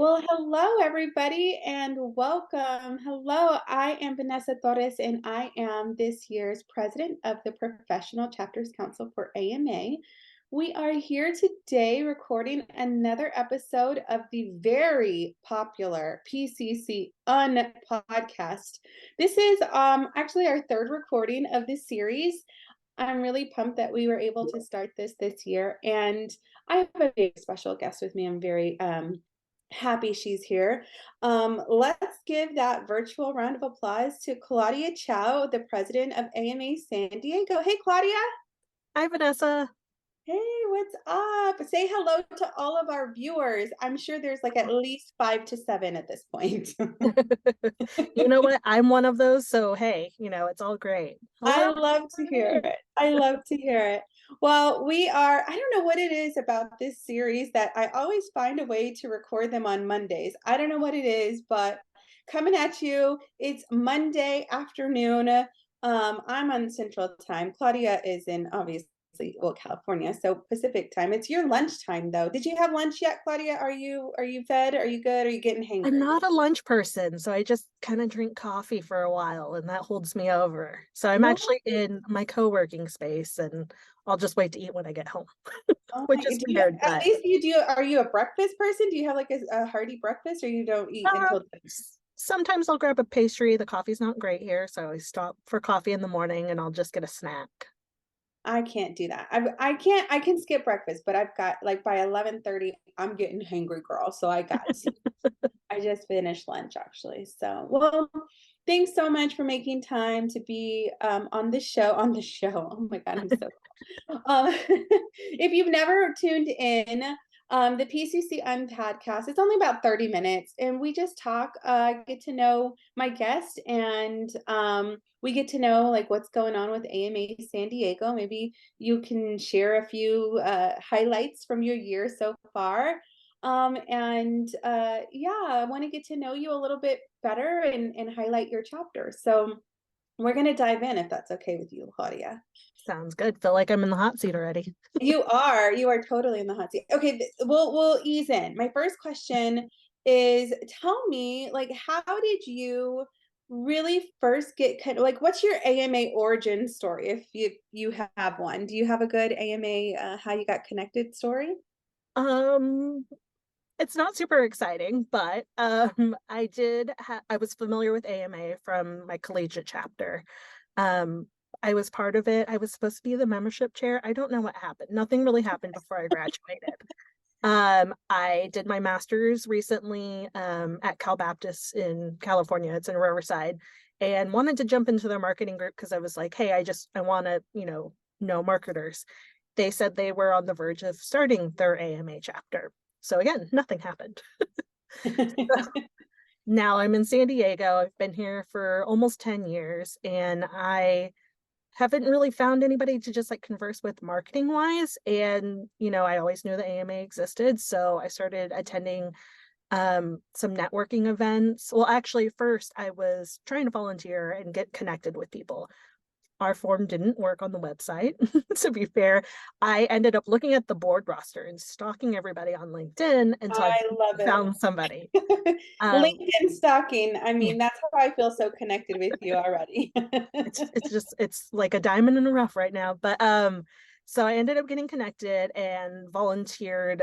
Well, hello, everybody, and welcome. Hello, I am Vanessa Torres, and I am this year's president of the Professional Chapters Council for AMA. We are here today recording another episode of the very popular PCC UNPodcast. This is actually our third recording of this series. I'm really pumped that we were able to start this year, and I have a big special guest with me. I'm very happy she's here. Let's give that virtual round of applause to Claudia Chow, the president of AMA San Diego. Hey, Claudia. Hi, Vanessa. Hey, what's up? Say hello to all of our viewers. I'm sure there's like at least 5 to 7 at this point. You know what? I'm one of those, so hey, it's all great. I Hello, love to hear everybody. it. I love to hear it. Well, I don't know what it is about this series that I always find a way to record them on Mondays. I don't know what it is, but coming at you, it's Monday afternoon. I'm on Central Time. Claudia is in obviously, well, California, so Pacific time. It's your lunchtime though. Did you have lunch yet, Claudia? Are you fed? Are you good? Are you getting I'm hangry? not a lunch person, so I just kind of drink coffee for a while, and that holds me over. So I'm What? actually in my co-working space, and I'll just wait to eat when I get home, Oh which my, is do you weird, at but least you do, are you a breakfast person? Do you have like a hearty breakfast or you don't eat uh, until sometimes I'll grab a pastry. The coffee's not great here, so I stop for coffee in the morning, and I'll just get a snack. I can't do that. I can skip breakfast, but I've got like by 11:30, I'm getting hangry girl. So I just finished lunch actually. So, well, thanks so much for making time to be on the show. On the show. Oh my God, I'm so if you've never tuned in, the PCC podcast, it's only about 30 minutes, and we just talk, get to know my guest, and we get to know like what's going on with AMA San Diego. Maybe you can share a few highlights from your year so far. And yeah, I want to get to know you a little bit better and highlight your chapter. So we're going to dive in if that's okay with you, Claudia. Sounds good. Feel like I'm in the hot seat already. You are totally in the hot seat. Okay, we'll ease in. My first question is, tell me, like, how did you really first get like what's your AMA origin story if you have one? Do you have a good AMA how you got connected story? Um, It's not super exciting, but I was familiar with AMA from my collegiate chapter. Um, I was part of it. I was supposed to be the membership chair. I don't know what happened. Nothing really happened before I graduated. I did my master's recently at Cal Baptist in California. It's in Riverside, and wanted to jump into their marketing group because I was like, hey, I want to, know marketers. They said they were on the verge of starting their AMA chapter. So again, nothing happened. Now I'm in San Diego. I've been here for almost 10 years, and I haven't really found anybody to just like converse with marketing wise. And, I always knew the AMA existed. So I started attending some networking events. Well, actually, first I was trying to volunteer and get connected with people. Our form didn't work on the website. To be fair, I ended up looking at the board roster and stalking everybody on LinkedIn until I love I it. found somebody. Um, LinkedIn stalking. I yeah, mean, that's how I feel so connected with you already. it's like a diamond in the rough right now. But so I ended up getting connected and volunteered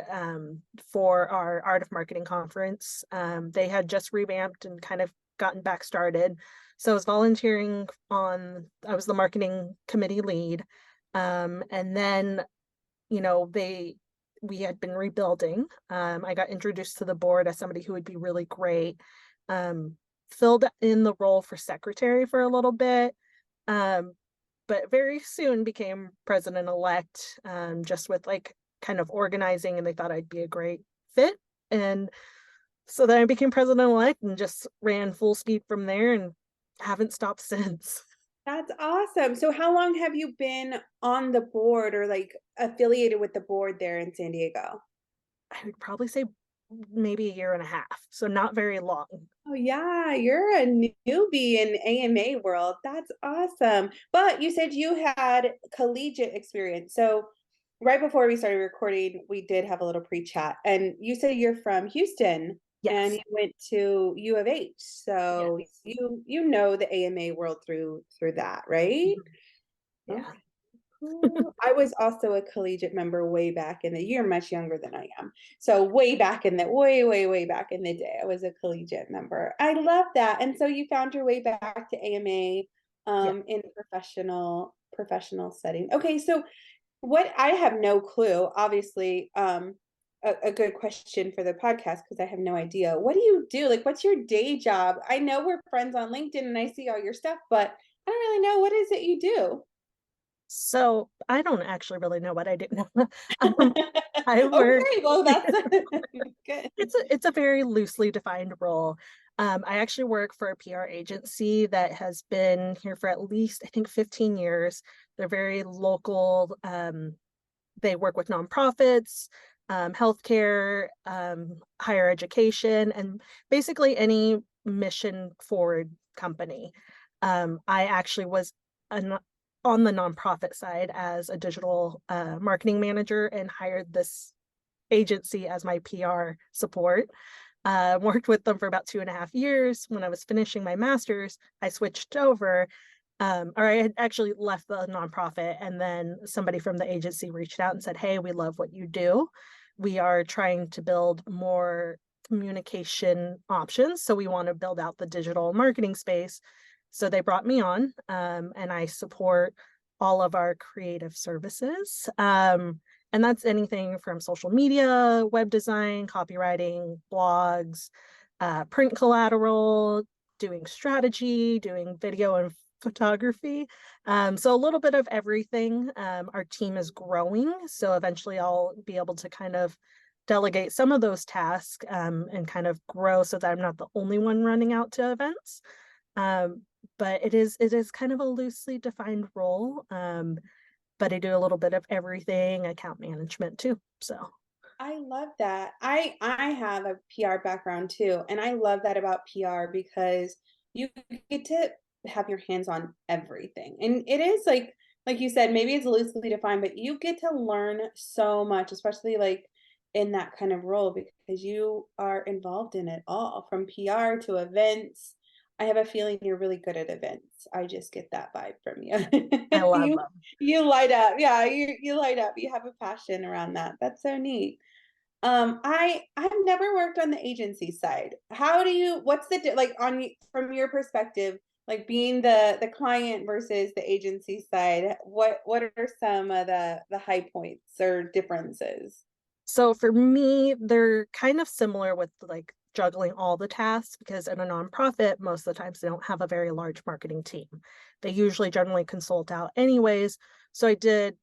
for our Art of Marketing conference. They had just revamped and kind of gotten back started. So I was volunteering I was the marketing committee lead. And then, we had been rebuilding. I got introduced to the board as somebody who would be really great. Um, Filled in the role for secretary for a little bit, um, but very soon became president-elect, just with like kind of organizing, and they thought I'd be a great fit. And so then I became president-elect and just ran full speed from there and haven't stopped since. That's awesome. So how long have you been on the board or like affiliated with the board there in San Diego? I would probably say maybe a year and a half, so not very long. Oh yeah, you're a newbie in AMA world. That's awesome. But you said you had collegiate experience. So right before we started recording, we did have a little pre-chat and you said you're from Houston. and Yes. you went to U of H. So Yes. you know the AMA world through that, right? Mhm. Yeah. Okay. Cool. I was also a collegiate member way back in the, you're much younger than I am. So way back in the way back in the day, I was a collegiate member. I love that. And so you found your way back to AMA Yeah. in a professional setting. Okay, so what I have no clue, obviously, a good question for the podcast because I have no idea. What do you do? Like, what's your day job? I know we're friends on LinkedIn and I see all your stuff, but I don't really know what is it you do. So I don't actually really know what I do. Um, I work. Okay, well that's good. It's a very loosely defined role. I actually work for a PR agency that has been here for at least, I think, 15 years. They're very local. They work with nonprofits, healthcare, higher education, and basically any mission forward company. I actually was an, on the nonprofit side as a digital marketing manager and hired this agency as my PR support. Worked with them for about 2.5 years. When I was finishing my master's, I switched over, or I had actually left the nonprofit, and then somebody from the agency reached out and said, "Hey, we love what you do. We are trying to build more communication options, so we want to build out the digital marketing space." So they brought me on, and I support all of our creative services. And that's anything from social media, web design, copywriting, blogs, print collateral, doing strategy, doing video and photography. So a little bit of everything. Our team is growing, so eventually I'll be able to kind of delegate some of those tasks, and kind of grow so that I'm not the only one running out to events. Um, but it is kind of a loosely defined role. But I do a little bit of everything, account management too. So I love that. I have a PR background too, and I love that about PR because you get to have your hands on everything. And it is like you said, maybe it's loosely defined, but you get to learn so much, especially like in that kind of role because you are involved in it all from PR to events. I have a feeling you're really good at events. I just get that vibe from you. I love you them. you light up. Yeah, you light up. You have a passion around that. That's so neat. I've never worked on the agency side. How do you, what's the like on from your perspective, like being the client versus the agency side, what are some of the high points or differences? So for me, they're kind of similar with like juggling all the tasks because in a nonprofit, most of the times they don't have a very large marketing team. They usually generally consult out anyways. So I did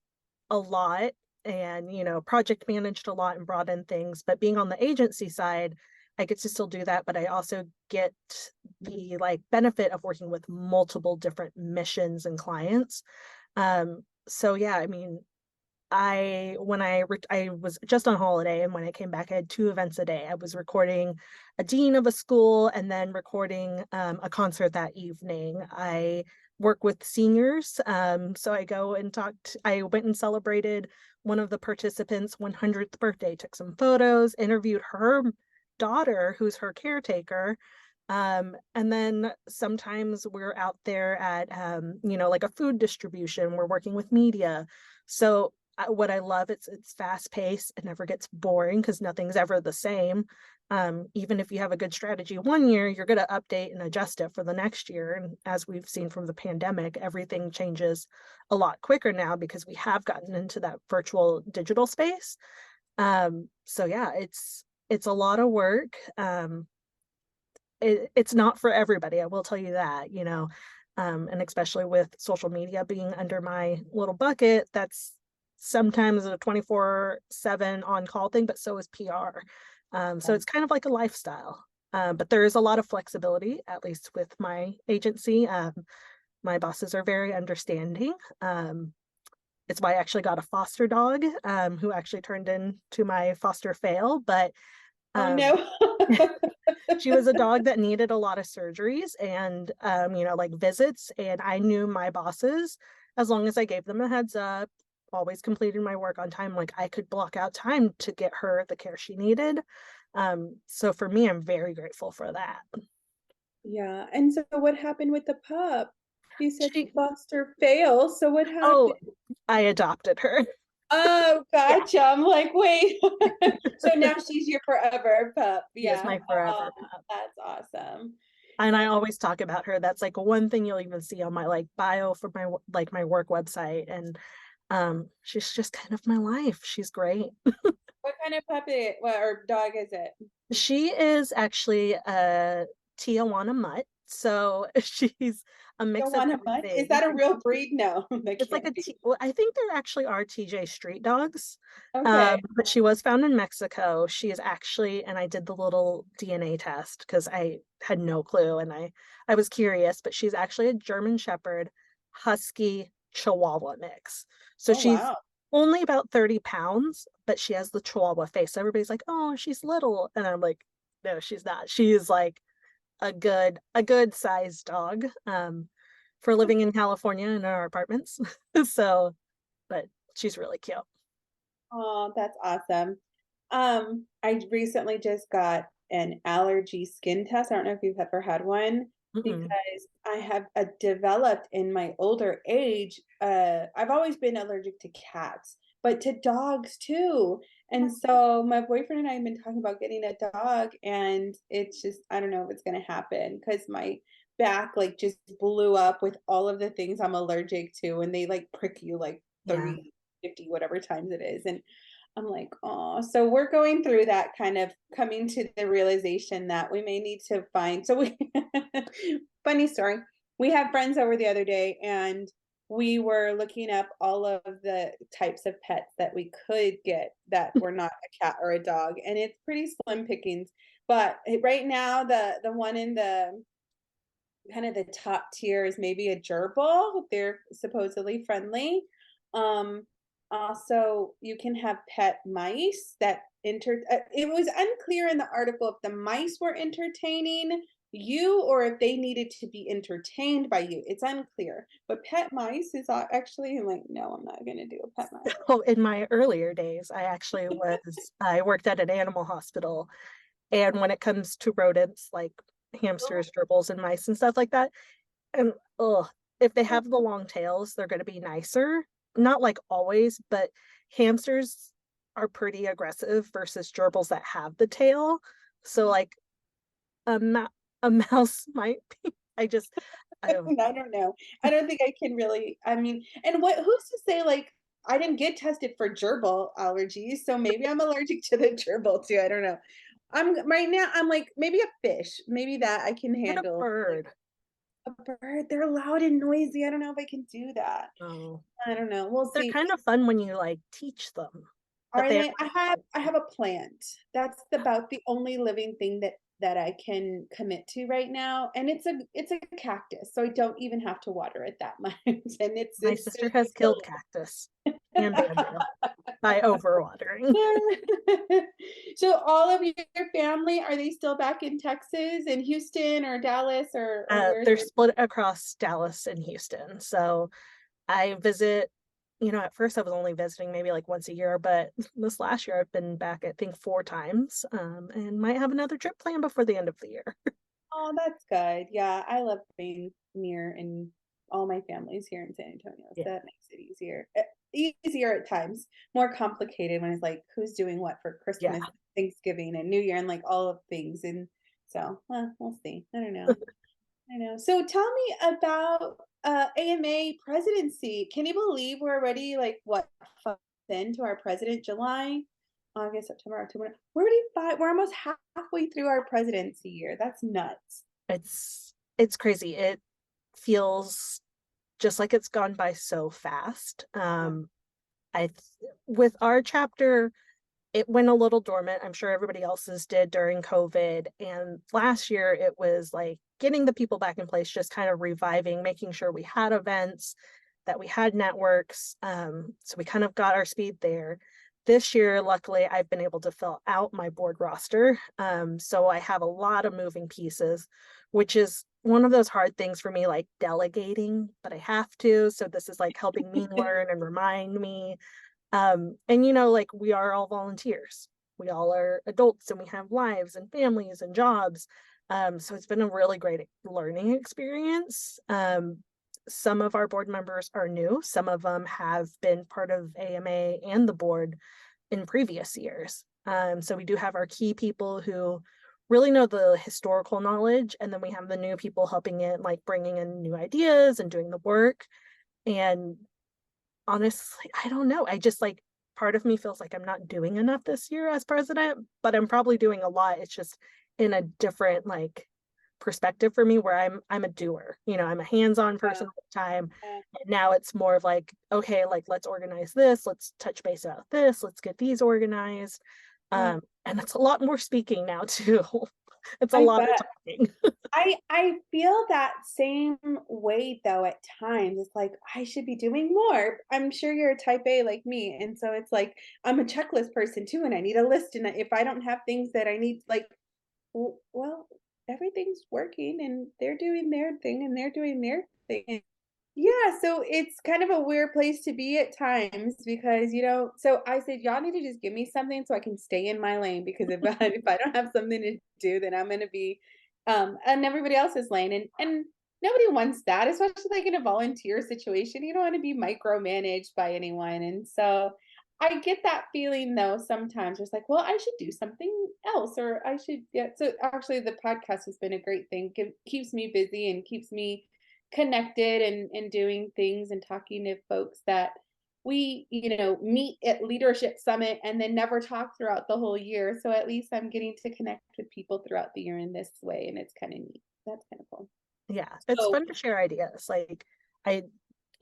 a lot and, project managed a lot and brought in things. But being on the agency side, I get to still do that, but I also get the like benefit of working with multiple different missions and clients. So yeah, I mean, I was just on holiday, and when I came back, I had 2 events a day. I was recording a dean of a school and then recording a concert that evening. I work with seniors, so I go and talked. I went and celebrated one of the participants' 100th birthday. Took some photos, interviewed her daughter, who's her caretaker. And then sometimes we're out there at, like a food distribution. We're working with media. So what I love, it's fast paced. It never gets boring because nothing's ever the same. Even if you have a good strategy one year, you're going to update and adjust it for the next year. And as we've seen from the pandemic, everything changes a lot quicker now because we have gotten into that virtual digital space. So yeah, it's a lot of work. It's not for everybody, I will tell you that, and especially with social media being under my little bucket, that's sometimes a 24/7 on call thing, but so is PR. So it's kind of like a lifestyle. But there is a lot of flexibility, at least with my agency. My bosses are very understanding. It's why I actually got a foster dog, who actually turned into my foster fail, but Oh um, no. she was a dog that needed a lot of surgeries and like visits, and I knew my bosses, as long as I gave them a heads up, always completed my work on time, like I could block out time to get her the care she needed. So for me, I'm very grateful for that. Yeah, and so what happened with the pup? You said She, foster fail, so what happened? oh, I adopted her. Oh, Yeah, gotcha. I'm like, wait. So now she's your forever pup. she is Yeah. my forever pup. That's awesome. And I That's always talk about her. That's like one thing you'll even see on my like bio for my like my work website. And she's just kind of my life. She's great. what kind of puppy or dog is it? She is actually a Tijuana mutt. So she's a mix of Tijuana mutt? Is everything. that a real breed? No, that It's like can't be. well, I think there actually are TJ street dogs. Okay. But she was found in Mexico. She is actually, and I did the little DNA test because I had no clue and I was curious, but she's actually a German Shepherd Husky Chihuahua mix. So Oh, she's wow. only about 30 pounds, but she has the Chihuahua face. So everybody's like, oh, she's little. And I'm like, no, she's not. She is like a good sized dog. For living in California in our apartments. So, but she's really cute. Oh, that's awesome. I recently just got an allergy skin test. I don't know if you've ever had one Mm-mm. because I have developed in my older age. I've always been allergic to cats, but to dogs too. And so my boyfriend and I have been talking about getting a dog, and it's just, I don't know if it's going to happen because my back like just blew up with all of the things I'm allergic to, and they like prick you like Yeah. 30, 50, whatever times it is. And I'm like, oh, so we're going through that kind of coming to the realization that we may need to find. So we, funny story. We had friends over the other day and we were looking up all of the types of pets that we could get that were not a cat or a dog. And it's pretty slim pickings. But right now, the one in the kind of the top tier is maybe a gerbil. They're supposedly friendly. Um, Also, you can have pet mice that it was unclear in the article if the mice were entertaining you or if they needed to be entertained by you. It's unclear. But pet mice is actually I'm like, no, I'm not gonna do a pet mice. Oh, in my earlier days, I worked at an animal hospital. And when it comes to rodents like hamsters, gerbils, and mice and stuff like that, and oh, if they have the long tails, they're going to be nicer. Not like always, but hamsters are pretty aggressive versus gerbils that have the tail. So like a ma a mouse might be. I don't. I don't know. I don't think I can really. I mean, and who's to say like I didn't get tested for gerbil allergies, so maybe I'm allergic to the gerbil too. I don't know. I'm right now I'm like maybe a fish. Maybe that I can Get a handle. Like bird. a bird, they're loud and noisy. I don't know if I can do that. Oh, I don't know. We'll they're see. kind of fun when you like teach them, but Are they're they? I have a plant. That's about the only living thing that I can commit to right now, and it's a cactus, so I don't even have to water it that much, and my it's sister has killed cactus and bamboo by overwatering. So all of your family, are they still back in Texas, in Houston or Dallas or where's They're split across Dallas and Houston. So I visit, at first I was only visiting maybe like once a year, but this last year I've been back, I think, 4 times, and might have another trip planned before the end of the year. Oh, that's good. Yeah, I love being near and all my family's here in San Antonio, so Yeah. that makes it easier. Easier at times, more complicated when it's like who's doing what for Yeah. Christmas, Thanksgiving, and New Year, and like all of things. And so, we'll see. I don't know. I know. So tell me about AMA presidency. Can you believe we're already like what 5 into our president? July, August, September, October. We're already 5. We're almost halfway through our presidency year. That's nuts. It's crazy. It feels just like it's gone by so fast. Yeah. I with our chapter, it went a little dormant. I'm sure everybody else's did during COVID. And last year it was like getting the people back in place, just kind of reviving, making sure we had events, that we had networks. So we kind of got our speed there. This year, luckily, I've been able to fill out my board roster. So I have a lot of moving pieces, which is one of those hard things for me, like delegating, but I have to. So this is like helping me learn and remind me. And like we are all volunteers. we all are adults and we have lives and families and jobs. So it's been a really great learning experience. Some of our board members are new. Some of them have been part of AMA and the board in previous years. So we do have our key people who really know the historical knowledge, and then we have the new people helping in, like bringing in new ideas and doing the work. And honestly, I don't know. I just like, part of me feels like I'm not doing enough this year as president, but I'm probably doing a lot. It's just in a different like perspective for me, where I'm a doer. I'm a hands-on person all the time. And now it's more of like, okay, like let's organize this, let's touch base about this, let's get these organized. And it's a lot more speaking now too. It's a I lot of bet. talking. I feel that same way though at times. It's like I should be doing more. I'm sure you're a type A like me. And so it's like I'm a checklist person too, and I need a list. And if I don't have things that I need, like, well, everything's working and they're doing their thing and they're doing their thing. Yeah, so it's kind of a weird place to be at times because, so I said, y'all need to just give me something so I can stay in my lane because if I don't have something to do, then I'm gonna be in everybody else's lane. And nobody wants that, especially like in a volunteer situation. You don't want to be micromanaged by anyone. And so I get that feeling though sometimes. It's like, well, I should do something else, or I should, yeah. So actually the podcast has been a great thing. Keeps me busy and keeps me connected and doing things and talking to folks that we meet at leadership summit and then never talk throughout the whole year. So at least I'm getting to connect with people throughout the year in this way, and it's kind of neat. That's kind of cool. Yeah, it's So fun to share ideas. Like I,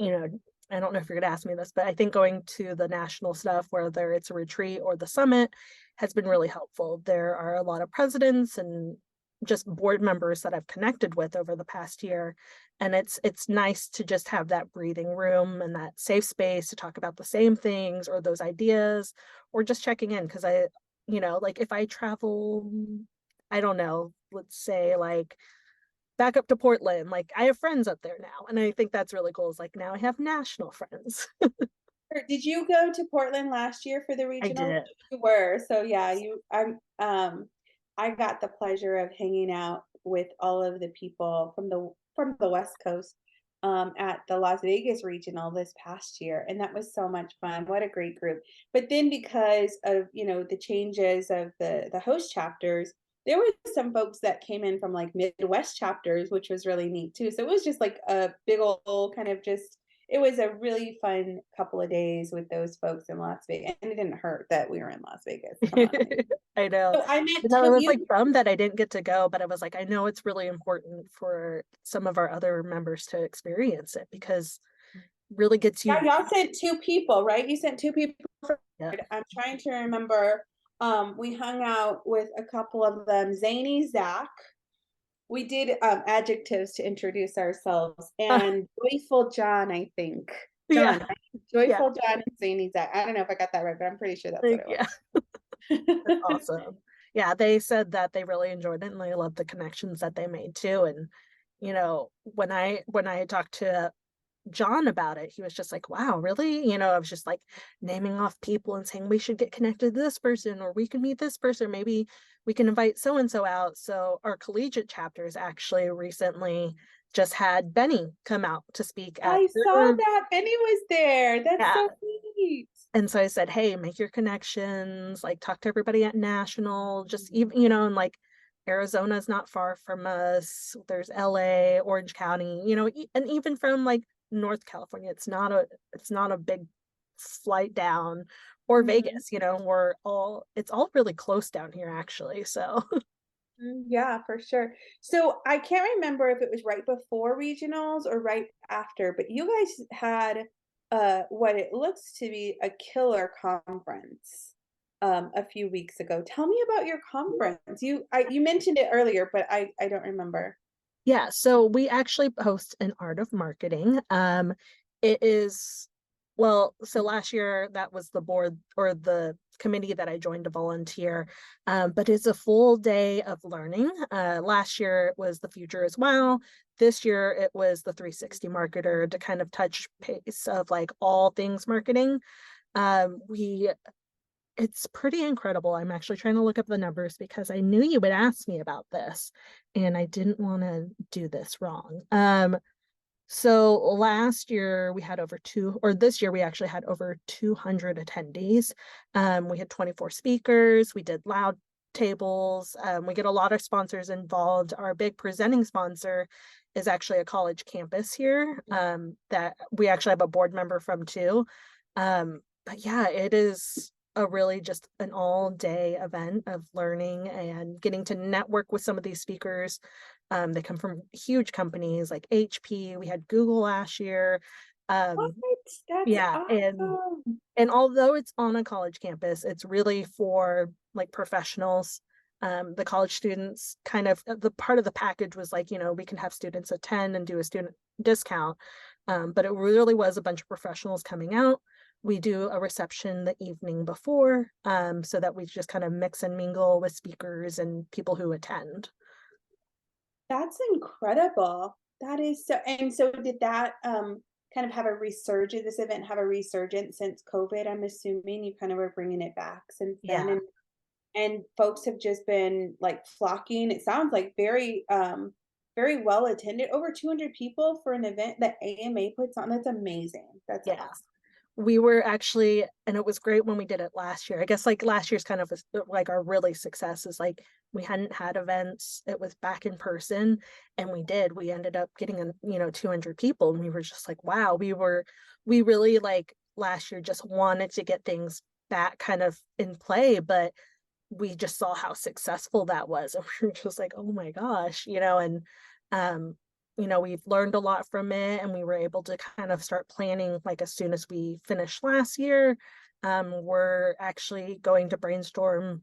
you know, I don't know if you're gonna ask me this, but I think going to the national stuff, whether it's a retreat or the summit, has been really helpful. There are a lot of presidents and just board members that I've connected with over the past year. And it's nice to just have that breathing room and that safe space to talk about the same things or those ideas, or just checking in. Cause like if I travel, I don't know, let's say like back up to Portland, like I have friends up there now. And I think that's really cool. Is like now I have national friends. did you go to Portland last year for the I regional? did. You were. So yeah, I got the pleasure of hanging out with all of the people from the West Coast at the Las Vegas regional this past year, and that was so much fun. What a great group! But then because of the changes of the host chapters, there were some folks that came in from like Midwest chapters, which was really neat too. So it was just like a big old kind of just. It was a really fun couple of days with those folks in Las Vegas, and it didn't hurt that we were in Las Vegas. Come on. I know. So I met I was like you. bummed that I didn't get to go, but I was like, I know it's really important for some of our other members to experience it because it really gets Yeah, you. y'all sent two people, right? You sent two people. Yeah. I'm trying to remember. We hung out with a couple of them. Zany Zach. We did adjectives to introduce ourselves, and Joyful John, I think. Yeah. John, right? Yeah. Joyful John and Zany Zach. I don't know if I got that right, but I'm pretty sure that's what Like, it yeah. That's was. awesome. Yeah, they said that they really enjoyed it and they loved the connections that they made too. And when I talked to John about it, he was just like, wow, really? I was just like naming off people and saying we should get connected to this person or we can meet this person. Maybe we can invite so and so out. So our collegiate chapters actually recently just had Benny come out to speak at I saw their, that Benny was there. That's yeah. so neat. And so I said, hey, make your connections, like talk to everybody at National, just even, and like Arizona's not far from us. There's LA, Orange County, and even from like North California, it's not a big flight down, or Mhm. Vegas, it's all really close down here actually. So Yeah, for sure. So I can't remember if it was right before regionals or right after, but you guys had what it looks to be a killer conference a few weeks ago. Tell me about your conference. You mentioned it earlier, but I don't remember. yeah, so we actually host an art of marketing. It is, well, so last year that was the board or the committee that I joined to volunteer, but it's a full day of learning. Last year it was the future as well. This year it was the 360 marketer to kind of touch pace of like all things marketing. We It's pretty incredible. I'm actually trying to look up the numbers because I knew you would ask me about this and I didn't want to do this wrong. So last year we had or this year we actually had over 200 attendees. We had 24 speakers. We did loud tables. We get a lot of sponsors involved. Our big presenting sponsor is actually a college campus here that we actually have a board member from too. But yeah, it is a really just an all day event of learning and getting to network with some of these speakers. They come from huge companies like HP. We had Google last year. What? Um, That's yeah, awesome. and although it's on a college campus, it's really for like professionals. The college students kind of the part of the package was like, we can have students attend and do a student discount. But it really was a bunch of professionals coming out. We do a reception the evening before, so that we just kind of mix and mingle with speakers and people who attend. That's incredible. That is so, and so did that kind of have a resurgence, this event have a resurgence since COVID? I'm assuming you kind of were bringing it back since then, Yeah, and folks have just been like flocking. It sounds like very well attended. Over 200 people for an event that AMA puts on. That's amazing. That's yeah. awesome. We were actually, and it was great when we did it last year. I guess like last year's kind of like our really success is like we hadn't had events. It was back in person, and we ended up getting 200 people, and we were just like, wow, we really like last year just wanted to get things back kind of in play, but we just saw how successful that was, and we were just like, oh my gosh, and um we've learned a lot from it, and we were able to kind of start planning like as soon as we finished last year. We're actually going to brainstorm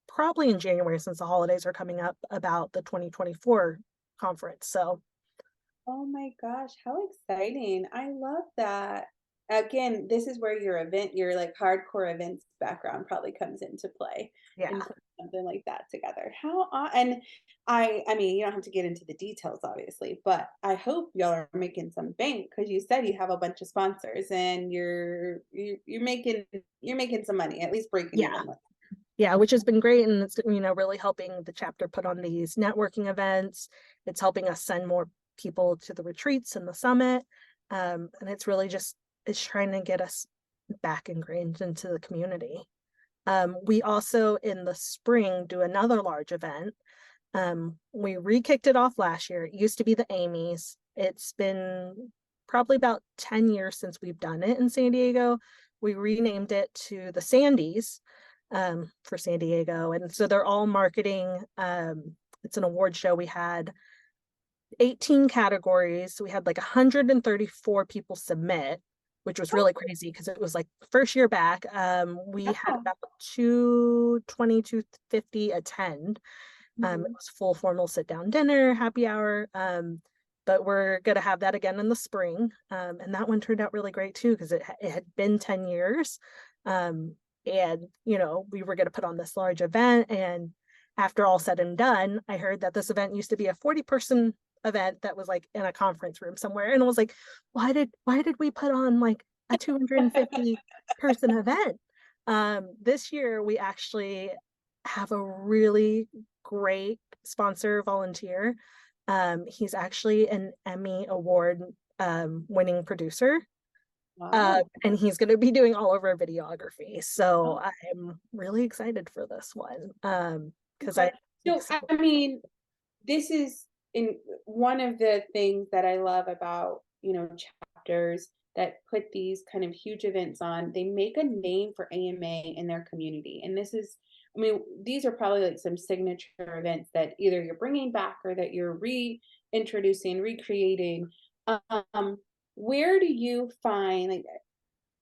probably in January, since the holidays are coming up, about the 2024 conference. So Oh my gosh, how exciting. I love that. Again, this is where your like hardcore events background probably comes into play yeah, and put something like that together. And I mean, you don't have to get into the details obviously, but I hope y'all are making some bank because you said you have a bunch of sponsors and you're making some money, at least breaking yeah, even with. yeah, which has been great, and it's really helping the chapter put on these networking events. It's helping us send more people to the retreats and the summit, and it's trying to get us back ingrained into the community. We also in the spring do another large event. We re-kicked it off last year. It used to be the Amy's. It's been probably about 10 years since we've done it in San Diego. We renamed it to the Sandys, for San Diego. And so they're all marketing. It's an award show. We had 18 categories. We had like 134 people submit, which was Oh, really crazy because it was like first year back. We had yeah. about 220 to 50 attend. It Mhm. was full formal sit down dinner, happy hour. But we're going to have that again in the spring. And that one turned out really great too, because it had been 10 years. Um, and, we were going to put on this large event. And after all said and done, I heard that this event used to be a 40-person event that was like in a conference room somewhere. And I was like, why did we put on like a 250-person event? This year we actually have a really great sponsor volunteer. He's actually an Emmy Award winning producer. Wow. And he's going to be doing all of our videography. So I'm really excited for this one. Because I Okay. think So, so. I mean, this is in one of the things that I love about, chapters that put these kind of huge events on. They make a name for AMA in their community. And this is, I mean, these are probably like some signature events that either you're bringing back or that you're reintroducing, recreating. Um, where do you find like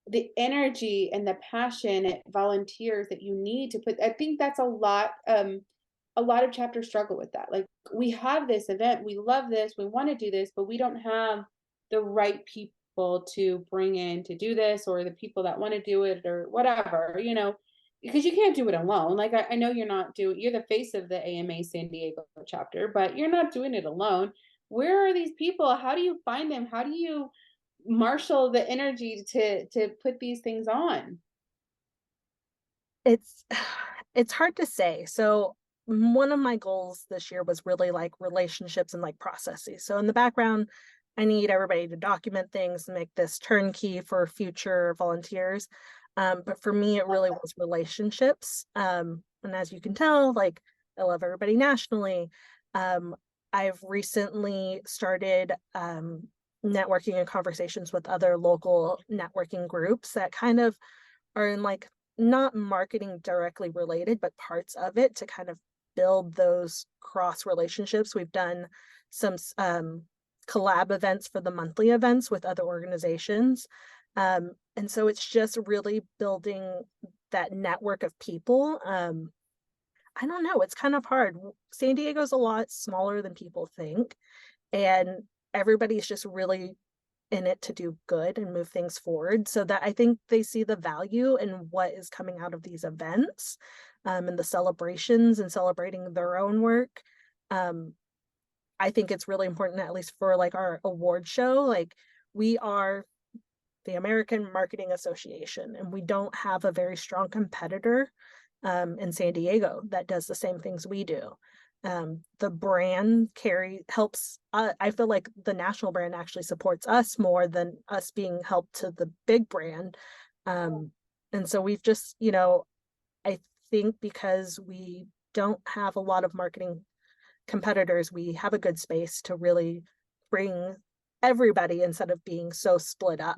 the energy and the passionate volunteers that you need to put? I think that's a lot of chapters struggle with that. Like, we have this event, we love this, we want to do this, but we don't have the right people to bring in to do this, or the people that want to do it, or whatever, because you can't do it alone. Like, I know you're the face of the AMA San Diego chapter, but you're not doing it alone. Where are these people? How do you find them? How do you marshal the energy to put these things on? It's it's hard to say. So one of my goals this year was really like relationships and like processes. So in the background, I need everybody to document things and make this turnkey for future volunteers. But for me, it really was relationships. And as you can tell, like I love everybody nationally. Um, I've recently started networking and conversations with other local networking groups that kind of are in like not marketing directly related, but parts of it to kind of build those cross relationships. We've done some collab events for the monthly events with other organizations. And so it's just really building that network of people. I don't know, it's kind of hard. San Diego's a lot smaller than people think, and everybody's just really in it to do good and move things forward. So that I think they see the value in what is coming out of these events, and the celebrations and celebrating their own work. Um, I think it's really important, at least for like our award show, like we are the American Marketing Association, and we don't have a very strong competitor in San Diego that does the same things we do. The brand carry helps. I feel like the national brand actually supports us more than us being helped to the big brand. And so we've just, I think because we don't have a lot of marketing competitors, we have a good space to really bring everybody instead of being so split up.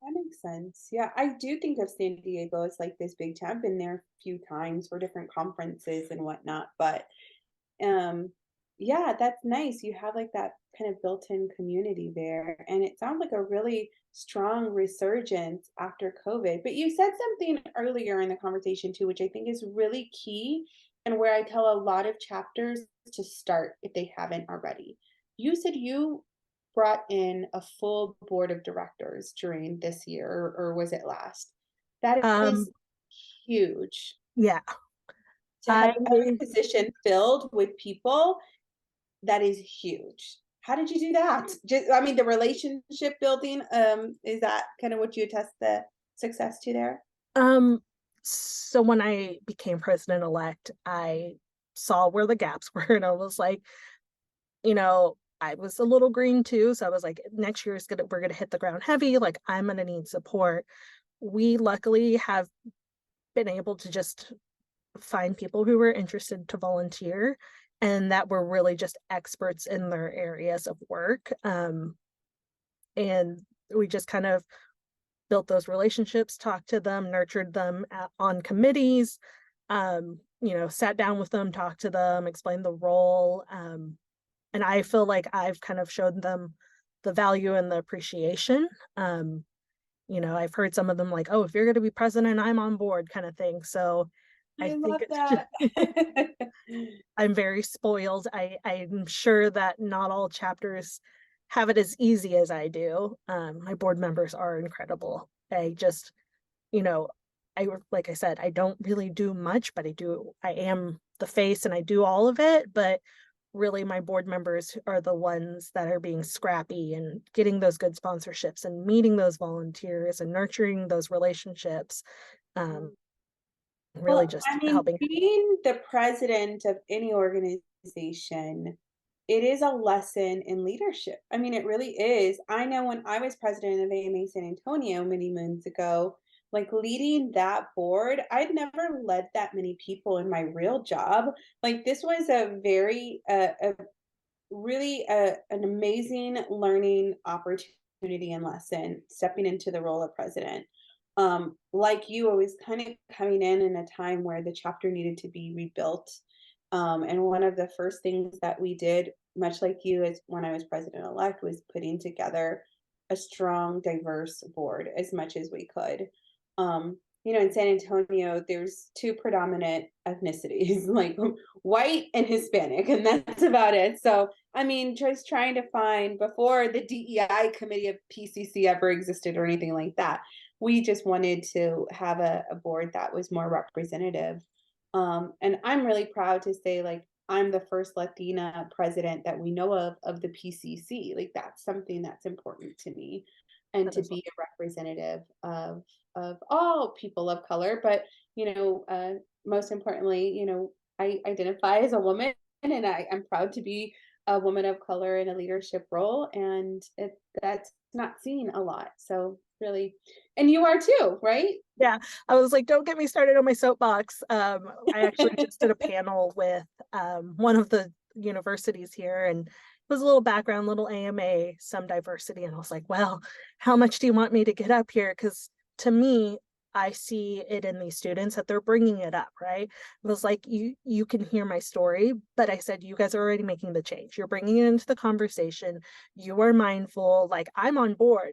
That makes sense. Yeah, I do think of San Diego as like this big town. I've been there a few times for different conferences and whatnot, but um yeah, that's nice. You have like that kind of built-in community there, and it sounds like a really strong resurgence after COVID. But you said something earlier in the conversation too, which I think is really key, and where I tell a lot of chapters to start if they haven't already. You said you brought in a full board of directors during this year, or was it last? That is Um, huge. yeah, To I have every position filled with people, that is huge. How did you do that? Just, I mean, the relationship building, is that kind of what you attest the success to there? Um, so when I became president-elect, I saw where the gaps were, and I was like, I was a little green too, so I was like, next year is gonna we're gonna hit the ground heavy. Like I'm gonna need support. We luckily have been able to just find people who were interested to volunteer and that were really just experts in their areas of work. And we just kind of built those relationships, talked to them, nurtured them on committees, sat down with them, talked to them, explained the role. And I feel like I've kind of showed them the value and the appreciation. I've heard some of them like, oh, if you're going to be president, I'm on board kind of thing. So I I think love it's just, that. I'm very spoiled. I'm sure that not all chapters have it as easy as I do. My board members are incredible. I just, you know, like I said, I don't really do much, but I am the face and I do all of it. But really, my board members are the ones that are being scrappy and getting those good sponsorships and meeting those volunteers and nurturing those relationships. Um, really Well, just I mean, helping. being the president of any organization, it is a lesson in leadership. I mean, it really is. I know when I was president of AMA San Antonio many moons ago, like leading that board, I'd never led that many people in my real job. Like this was a really an amazing learning opportunity and lesson stepping into the role of president. Like you, I was kind of coming in a time where the chapter needed to be rebuilt. And one of the first things that we did, much like you, as when I was president elect, was putting together a strong, diverse board as much as we could. In San Antonio, there's two predominant ethnicities, like white and Hispanic, and that's about it. So I mean, just trying to find before the DEI committee of PCC ever existed or anything like that, we just wanted to have a board that was more representative. And I'm really proud to say, like, I'm the first Latina president that we know of the PCC. Like, that's something that's important to me, and That to is be a representative of all people of color. But most importantly, I identify as a woman, and I'm proud to be a woman of color in a leadership role, and that's not seen a lot. So really, and you are too, right? Yeah, I was like, don't get me started on my soapbox. I actually just did a panel with one of the universities here, and it was a little background, little AMA, some diversity. And I was like, well, how much do you want me to get up here? Because to me, I see it in these students that they're bringing it up, right? It was like, you can hear my story, but I said, you guys are already making the change. You're bringing it into the conversation. You are mindful. Like, I'm on board.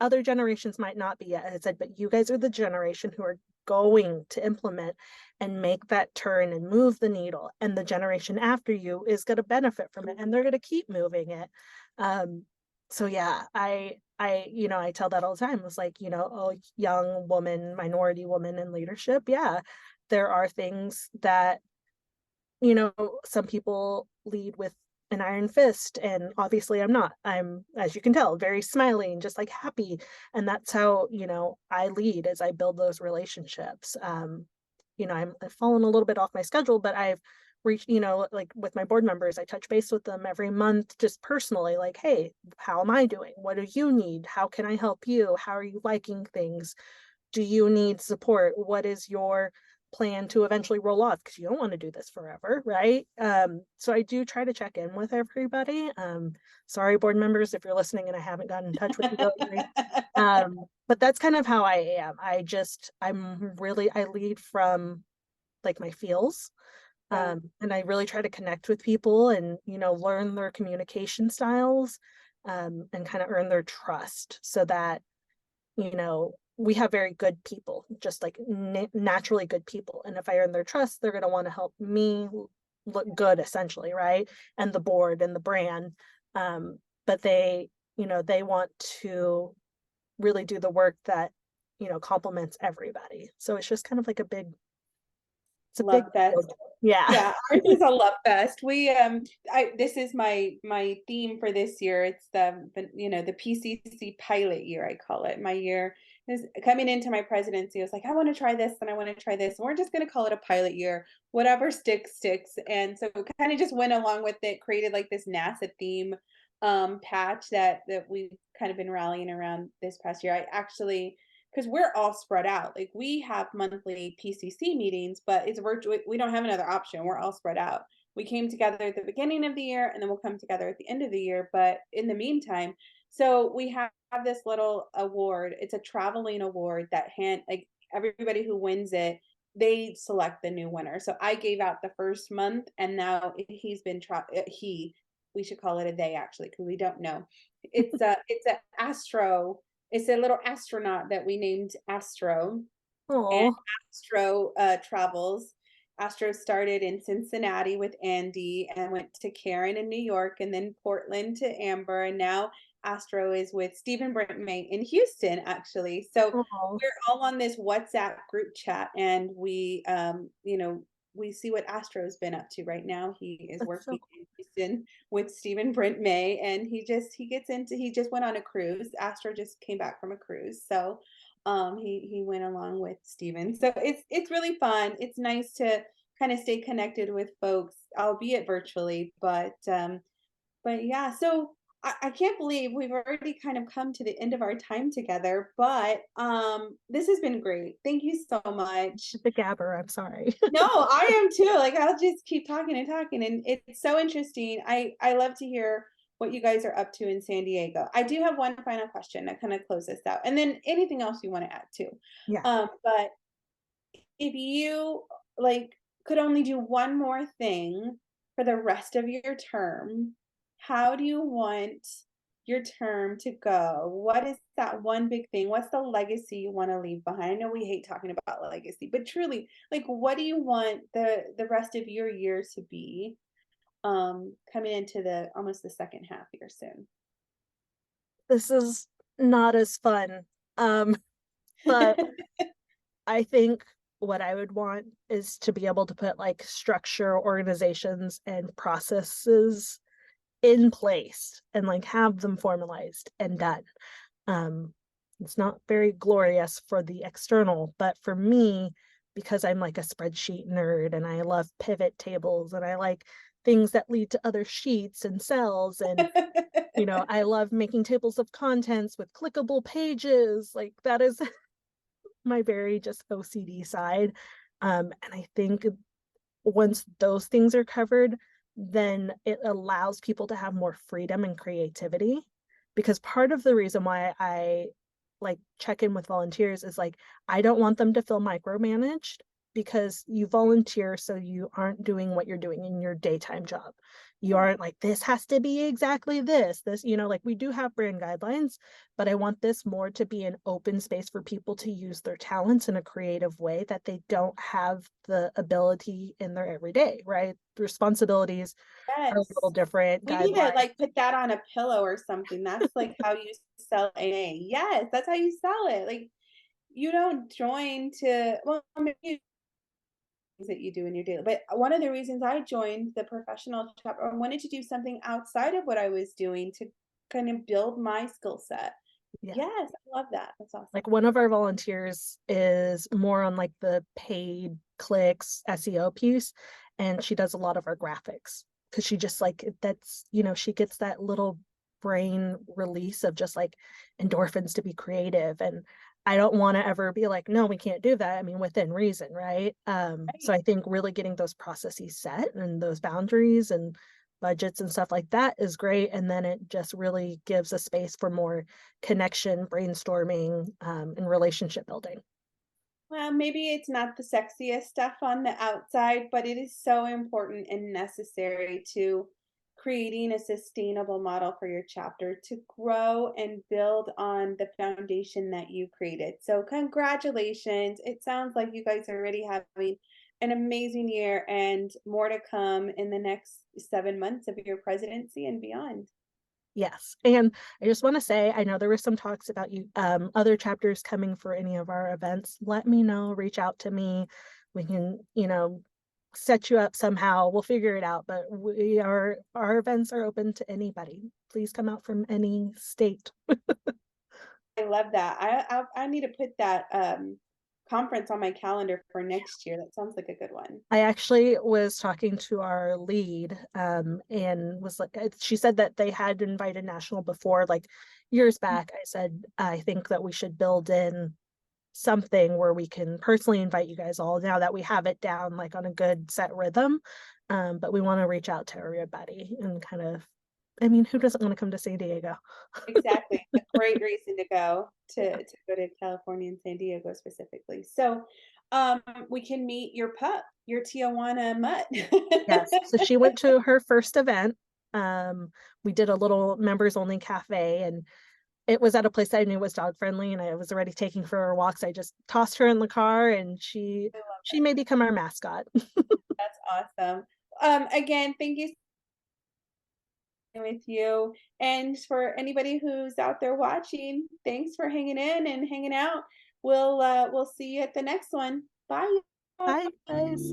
Other generations might not be yet. I said, but you guys are the generation who are going to implement and make that turn and move the needle. And the generation after you is going to benefit from it, and they're going to keep moving it. So yeah, I tell that all the time. It was like, oh, young woman, minority woman in leadership. Yeah, there are things that, some people lead with an iron fist, and obviously I'm not. I'm, as you can tell, very smiley and just like happy, and that's how I lead, as I build those relationships. I've fallen a little bit off my schedule, but I've reached, like with my board members, I touch base with them every month, just personally, like, hey, how am I doing? What do you need? How can I help you? How are you liking things? Do you need support? What is your plan to eventually roll off? Because you don't want to do this forever, right? So I do try to check in with everybody. Sorry, board members, if you're listening and I haven't gotten in touch with you lately. But that's kind of how I am. I lead from like my feels. And I really try to connect with people and, learn their communication styles, and kind of earn their trust so that we have very good people, just like naturally good people. And if I earn their trust, they're going to want to help me look good, essentially, right? And the board and the brand. But they want to really do the work that, complements everybody. So it's just kind of like it's a big Love fest. field. Yeah. Yeah, ours is a love fest. This is my theme for this year. It's the PCC pilot year, I call it. My year is coming into my presidency. I was like, I want to try this and I want to try this. And we're just going to call it a pilot year. Whatever sticks, sticks. And so kind of just went along with it, created like this NASA theme patch that we've kind of been rallying around this past year. I actually, because we're all spread out. Like we have monthly PCC meetings, but it's virtual. We don't have another option. We're all spread out. We came together at the beginning of the year, and then we'll come together at the end of the year. But in the meantime, so we have this little award. It's a traveling award that like everybody who wins it, they select the new winner. So I gave out the first month, and now he's been we should call it a they actually, because we don't know. It's a astro. It's a little astronaut that we named Astro, and Oh, Astro travels. Astro started in Cincinnati with Andy and went to Karen in New York, and then Portland to Amber, and now Astro is with Stephen Brent May in Houston, actually. So oh, we're all on this WhatsApp group chat, and we see what Astro's been up to right now. He is that's so working in Houston with Stephen Brent May, and he just went on a cruise. Astro just came back from a cruise, so he went along with Stephen. So it's really fun. It's nice to kind of stay connected with folks, albeit virtually, but yeah. So I can't believe we've already kind of come to the end of our time together, but this has been great. Thank you so much. the gabber. I'm sorry. No, I am too. Like I'll just keep talking and talking, and it's so interesting. I love to hear what you guys are up to in San Diego. I do have one final question that kind of close this out, and then anything else you want to add too. Yeah. But if you like could only do one more thing for the rest of your term, how do you want your term to go? What is that one big thing? What's the legacy you want to leave behind? I know we hate talking about legacy, but truly, like what do you want the rest of your year to be coming into the almost the second half here soon? This is not as fun. But I think what I would want is to be able to put like structure, organizations, and processes in place and like have them formalized and done. Um, It's not very glorious for the external, but for me, because I'm like a spreadsheet nerd and I love pivot tables and I like things that lead to other sheets and cells, and I love making tables of contents with clickable pages. Like that is my very just OCD side. And I think once those things are covered, then it allows people to have more freedom and creativity. Because part of the reason why I like check in with volunteers is like, I don't want them to feel micromanaged, because you volunteer so you aren't doing what you're doing in your daytime job. You aren't like, this has to be exactly this, like we do have brand guidelines, but I want this more to be an open space for people to use their talents in a creative way that they don't have the ability in their everyday, right? The responsibilities are a little Yes. different, We need to guidelines. like put that on a pillow or something. That's like how you sell AA. Yes, that's how you sell it. Like you don't join to, well, maybe things that you do in your daily. But one of the reasons I joined the professional chapter, I wanted to do something outside of what I was doing to kind of build my skill set. Yeah. Yes, I love that. That's awesome. Like one of our volunteers is more on like the paid clicks SEO piece, and she does a lot of our graphics because she just like that's, she gets that little brain release of just like endorphins to be creative. And I don't want to ever be like, no, we can't do that. I mean, within reason, right? So Right. I think really getting those processes set and those boundaries and budgets and stuff like that is great. And then it just really gives a space for more connection, brainstorming, and relationship building. Well, maybe it's not the sexiest stuff on the outside, but it is so important and necessary to creating a sustainable model for your chapter to grow and build on the foundation that you created. So, congratulations. It sounds like you guys are already having an amazing year and more to come in the next 7 months of your presidency and beyond. Yes. And I just want to say, I know there were some talks about you, other chapters coming for any of our events. Let me know, reach out to me. We can, set you up somehow. We'll figure it out. But our events are open to anybody. Please come out from any state. I love that. I need to put that conference on my calendar for next year. That sounds like a good one. I actually was talking to our lead, and was like, she said that they had invited national before, like years back. I said, I think that we should build in something where we can personally invite you guys all now that we have it down like on a good set rhythm. But we want to reach out to everybody and kind of, I mean, who doesn't want to come to San Diego? Exactly. A great reason to go Yeah. to go to California and San Diego specifically. So we can meet your pup, your Tijuana mutt. Yes. So she went to her first event. We did a little members only cafe, and it was at a place that I knew was dog friendly, and I was already taking for her walks. I just tossed her in the car, and I love she it. may become our mascot. That's awesome. Again, thank you with you. And for anybody who's out there watching, thanks for hanging in and hanging out. We'll see you at the next one. Bye. Bye, guys.